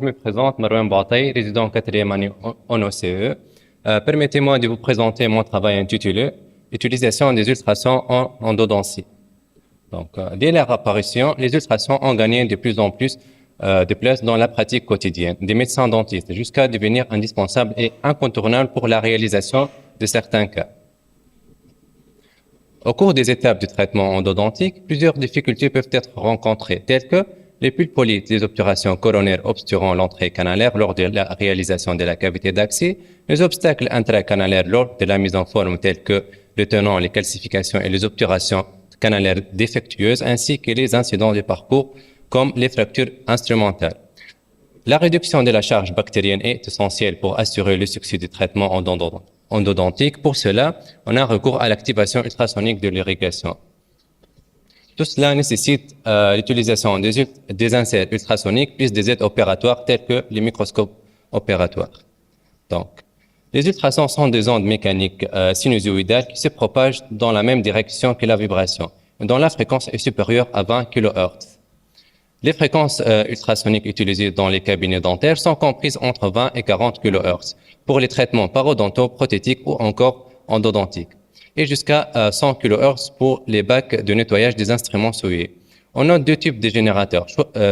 je me présente, Marouane Bataï, résident en quatrième année en OCE. Permettez-moi de vous présenter mon travail intitulé Utilisation des ultrasons en endodontie. Donc, dès leur apparition, les ultrasons ont gagné de plus en plus de place dans la pratique quotidienne des médecins dentistes, jusqu'à devenir indispensable et incontournable pour la réalisation de certains cas. Au cours des étapes du traitement endodontique, plusieurs difficultés peuvent être rencontrées, telles que les pulpolytes, les obturations coronaires obturant l'entrée canalaire lors de la réalisation de la cavité d'accès, les obstacles intracanalaires lors de la mise en forme, tels que le tenant, les calcifications et les obturations canalaires défectueuses, ainsi que les incidents de parcours comme les fractures instrumentales. La réduction de la charge bactérienne est essentielle pour assurer le succès du traitement endodontique. Pour cela, on a recours à l'activation ultrasonique de l'irrigation. Tout cela nécessite l'utilisation des inserts ultrasoniques plus des aides opératoires telles que les microscopes opératoires. Donc, les ultrasons sont des ondes mécaniques sinusoïdales qui se propagent dans la même direction que la vibration, dont la fréquence est supérieure à 20 kHz. Les fréquences ultrasoniques utilisées dans les cabinets dentaires sont comprises entre 20 et 40 kHz pour les traitements parodontaux, prothétiques ou encore endodontiques, et jusqu'à 100 kHz pour les bacs de nettoyage des instruments souillés. On note deux types de générateurs,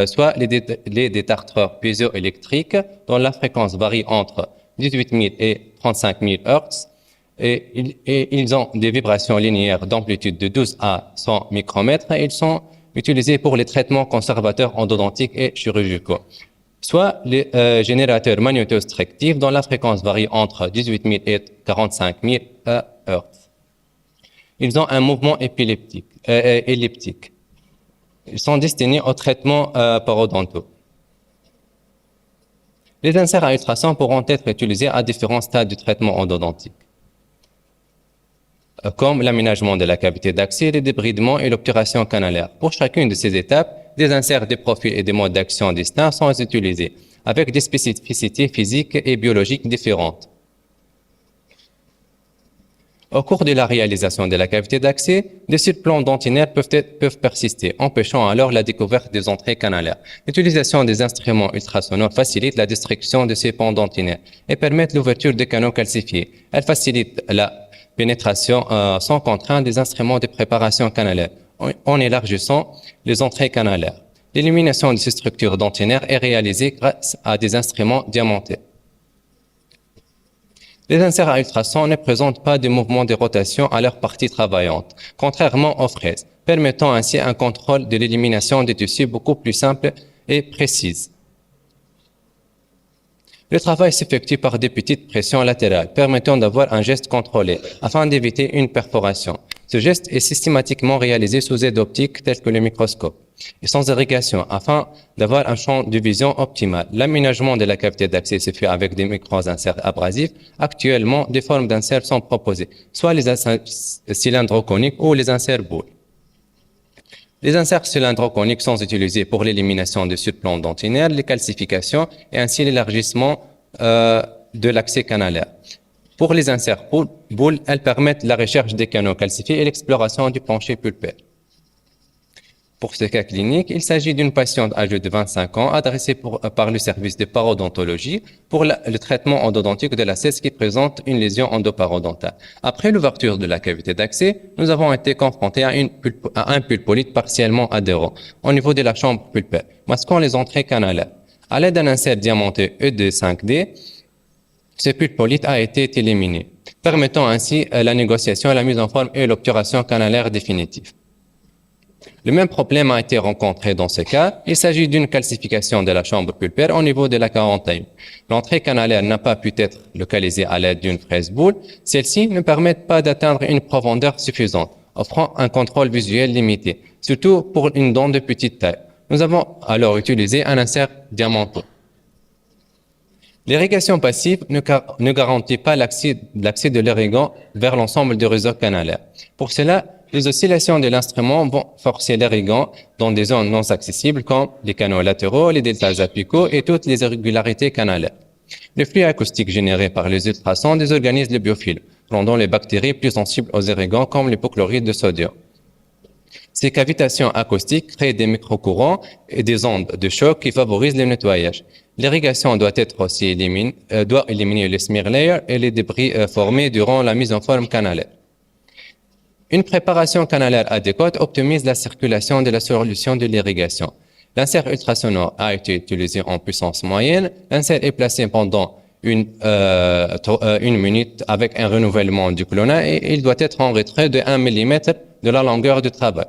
soit les détartreurs piézoélectriques, dont la fréquence varie entre 18 000 et 35 000 Hz, et ils ont des vibrations linéaires d'amplitude de 12 à 100 micromètres, et ils sont utilisés pour les traitements conservateurs endodontiques et chirurgicaux, soit les générateurs magnétostrictifs dont la fréquence varie entre 18 000 et 45 000 Hz. Ils ont un mouvement elliptique. Ils sont destinés au traitement parodontaux. Les inserts à ultrasons pourront être utilisés à différents stades du traitement endodontique, comme l'aménagement de la cavité d'accès, le débridement et l'obturation canalaire. Pour chacune de ces étapes, des inserts, des profils et des modes d'action distincts sont utilisés, avec des spécificités physiques et biologiques différentes. Au cours de la réalisation de la cavité d'accès, des surplombs dentinaires peuvent persister, empêchant alors la découverte des entrées canalaires. L'utilisation des instruments ultrasonores facilite la destruction de ces ponts dentinaires et permet l'ouverture des canaux calcifiés. Elle facilite la pénétration sans contrainte des instruments de préparation canalaire, en élargissant les entrées canalaires. L'élimination de ces structures dentinaires est réalisée grâce à des instruments diamantés. Les inserts à ultrasons ne présentent pas de mouvement de rotation à leur partie travaillante, contrairement aux fraises, permettant ainsi un contrôle de l'élimination des tissus beaucoup plus simple et précis. Le travail s'effectue par des petites pressions latérales, permettant d'avoir un geste contrôlé, afin d'éviter une perforation. Ce geste est systématiquement réalisé sous aide optique telle que le microscope, et sans irrigation, afin d'avoir un champ de vision optimal. L'aménagement de la cavité d'accès se fait avec des micro-inserts abrasifs. Actuellement, des formes d'inserts sont proposées, soit les inserts cylindro-coniques ou les inserts boules. Les inserts cylindro-coniques sont utilisés pour l'élimination des surplombs dentinaires, les calcifications et ainsi l'élargissement de l'accès canalaire. Pour les inserts boules, elles permettent la recherche des canaux calcifiés et l'exploration du plancher pulpaire. Pour ce cas clinique, il s'agit d'une patiente âgée de 25 ans adressée par le service de parodontologie pour le traitement endodontique de la cesse qui présente une lésion endopparodontale. Après l'ouverture de la cavité d'accès, nous avons été confrontés à un pulpolyte partiellement adhérent au niveau de la chambre pulpaire, masquant les entrées canalaires. À l'aide d'un insert diamanté ED5D, ce pulpolyte a été éliminé, permettant ainsi la négociation, la mise en forme et l'obturation canalaire définitive. Le même problème a été rencontré dans ce cas. Il s'agit d'une calcification de la chambre pulpaire au niveau de la quarantaine. L'entrée canalaire n'a pas pu être localisée à l'aide d'une fraise boule. Celle-ci ne permet pas d'atteindre une profondeur suffisante, offrant un contrôle visuel limité, surtout pour une dent de petite taille. Nous avons alors utilisé un insert diamanté. L'irrigation passive ne garantit pas l'accès de l'irrigant vers l'ensemble du réseau canalaire. Pour cela, les oscillations de l'instrument vont forcer l'irrigant dans des zones non accessibles comme les canaux latéraux, les deltas apicaux et toutes les irrégularités canalaires. Le flux acoustique généré par les ultrasons désorganise les biofilms, rendant les bactéries plus sensibles aux irrigants comme l'hypochlorite de sodium. Ces cavitations acoustiques créent des microcourants et des ondes de choc qui favorisent le nettoyage. L'irrigation doit être aussi doit éliminer les smear layers et les débris formés durant la mise en forme canalaire. Une préparation canalaire adéquate optimise la circulation de la solution de l'irrigation. L'insert ultrasonore a été utilisé en puissance moyenne. L'insert est placé pendant une minute avec un renouvellement du clonage et il doit être en retrait de 1 mm de la longueur du travail.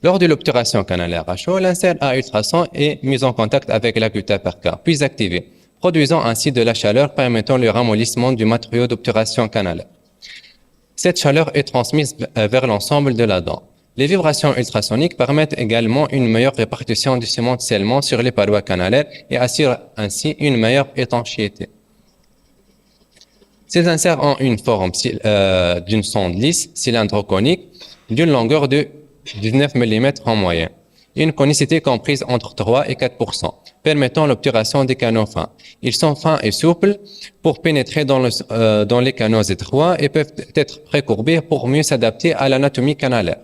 Lors de l'obturation canalaire à chaud, l'insert à ultrasons est mis en contact avec la gutta perca, puis activé, produisant ainsi de la chaleur permettant le ramollissement du matériau d'obturation canalaire. Cette chaleur est transmise vers l'ensemble de la dent. Les vibrations ultrasoniques permettent également une meilleure répartition du ciment de scellement sur les parois canalaires et assurent ainsi une meilleure étanchéité. Ces inserts ont une forme d'une sonde lisse, cylindro-conique, d'une longueur de 19 mm en moyenne, et une conicité comprise entre 3 et 4%, permettant l'obturation des canaux fins. Ils sont fins et souples pour pénétrer dans les canaux étroits et peuvent être précourbés pour mieux s'adapter à l'anatomie canalaire.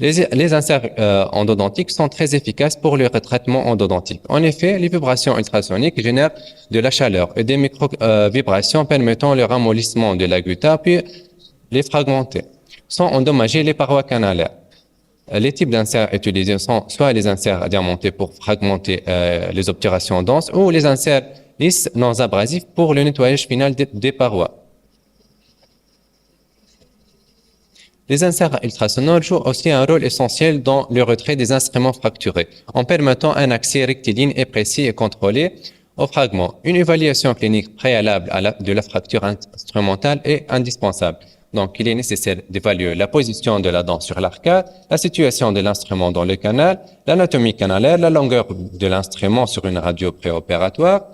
Les inserts endodontiques sont très efficaces pour le retraitement endodontique. En effet, les vibrations ultrasoniques génèrent de la chaleur et des micro-vibrations permettant le ramollissement de la gutta puis les fragmenter, sans endommager les parois canalaires. Les types d'inserts utilisés sont soit les inserts diamantés pour fragmenter les obturations denses ou les inserts lisses non abrasifs pour le nettoyage final des parois. Les inserts ultrasonores jouent aussi un rôle essentiel dans le retrait des instruments fracturés, en permettant un accès rectiligne et précis et contrôlé aux fragments. Une évaluation clinique préalable de la fracture instrumentale est indispensable. Donc, il est nécessaire d'évaluer la position de la dent sur l'arcade, la situation de l'instrument dans le canal, l'anatomie canalaire, la longueur de l'instrument sur une radio préopératoire,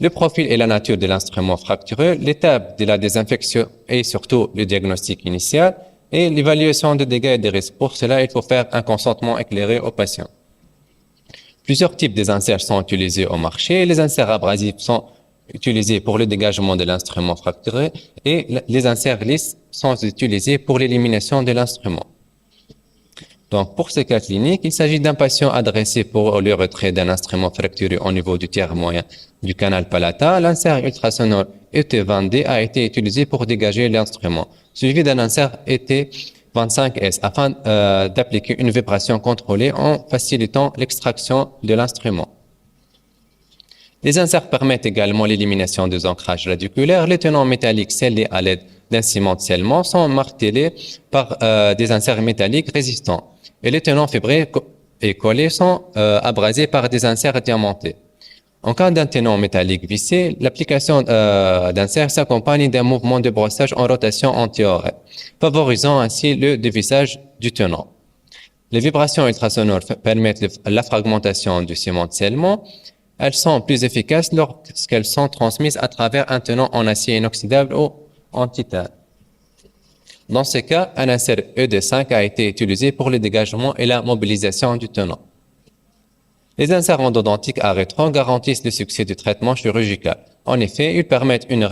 le profil et la nature de l'instrument fracturé, l'étape de la désinfection et surtout le diagnostic initial, et l'évaluation des dégâts et des risques. Pour cela, il faut faire un consentement éclairé au patient. Plusieurs types d'inserts sont utilisés au marché. Les inserts abrasifs sont utilisés pour le dégagement de l'instrument fracturé et les inserts lisses sont utilisés pour l'élimination de l'instrument. Donc, pour ces cas cliniques, il s'agit d'un patient adressé pour le retrait d'un instrument fracturé au niveau du tiers moyen du canal palatal. L'insert ultrasonore ET20D a été utilisé pour dégager l'instrument, suivi d'un insert ET25S afin d'appliquer une vibration contrôlée en facilitant l'extraction de l'instrument. Les inserts permettent également l'élimination des ancrages radiculaires. Les tenants métalliques scellés à l'aide d'un ciment de scellement sont martelés par des inserts métalliques résistants. Et les tenants fibrés et collés sont abrasés par des inserts diamantés. En cas d'un tenant métallique vissé, l'application d'insert s'accompagne d'un mouvement de brossage en rotation anti-horaire, favorisant ainsi le dévissage du tenant. Les vibrations ultrasonores permettent la fragmentation du ciment de scellement. Elles sont plus efficaces lorsqu'elles sont transmises à travers un tenant en acier inoxydable ou en titane. Dans ce cas, un insert ED5 a été utilisé pour le dégagement et la mobilisation du tenant. Les inserts endodontiques à rétro garantissent le succès du traitement chirurgical. En effet, ils permettent une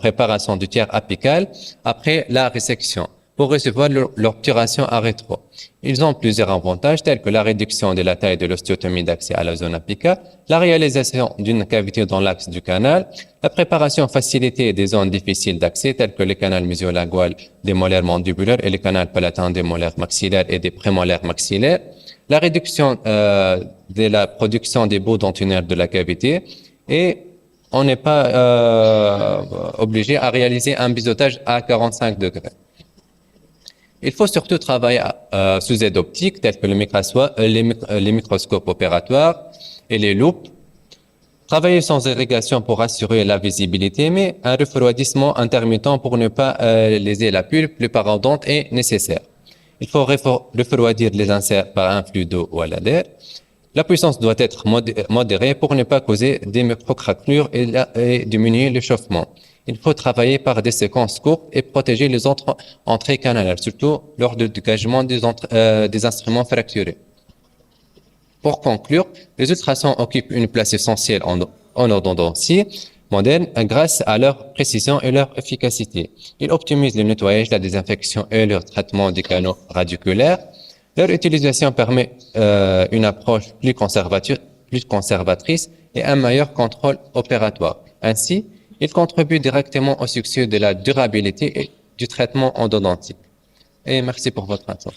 préparation du tiers apical après la résection pour recevoir l'obturation à rétro. Ils ont plusieurs avantages tels que la réduction de la taille de l'ostéotomie d'accès à la zone apicale, la réalisation d'une cavité dans l'axe du canal, la préparation facilitée des zones difficiles d'accès telles que le canal mésiolingual des molaires mandibulaires et le canal palatin des molaires maxillaires et des prémolaires maxillaires, la réduction de la production des bouts dentunaires de la cavité et on n'est pas obligé à réaliser un biseautage à 45 degrés. Il faut surtout travailler sous aide optique tels que les microscopes opératoires et les loupes. Travailler sans irrigation pour assurer la visibilité, mais un refroidissement intermittent pour ne pas léser la pulpe, le parodonte est nécessaire. Il faut refroidir les inserts par un flux d'eau ou à l'air. La puissance doit être modérée pour ne pas causer des microcraquelures et diminuer l'échauffement. Il faut travailler par des séquences courtes et protéger les autres entrées canalaires, surtout lors du dégagement des instruments fracturés. Pour conclure, les ultrasons occupent une place essentielle en endodontie moderne grâce à leur précision et leur efficacité. Ils optimisent le nettoyage, la désinfection et le traitement des canaux radiculaires. Leur utilisation permet une approche plus plus conservatrice et un meilleur contrôle opératoire. Ainsi, il contribue directement au succès de la durabilité et du traitement endodontique. Et merci pour votre attention.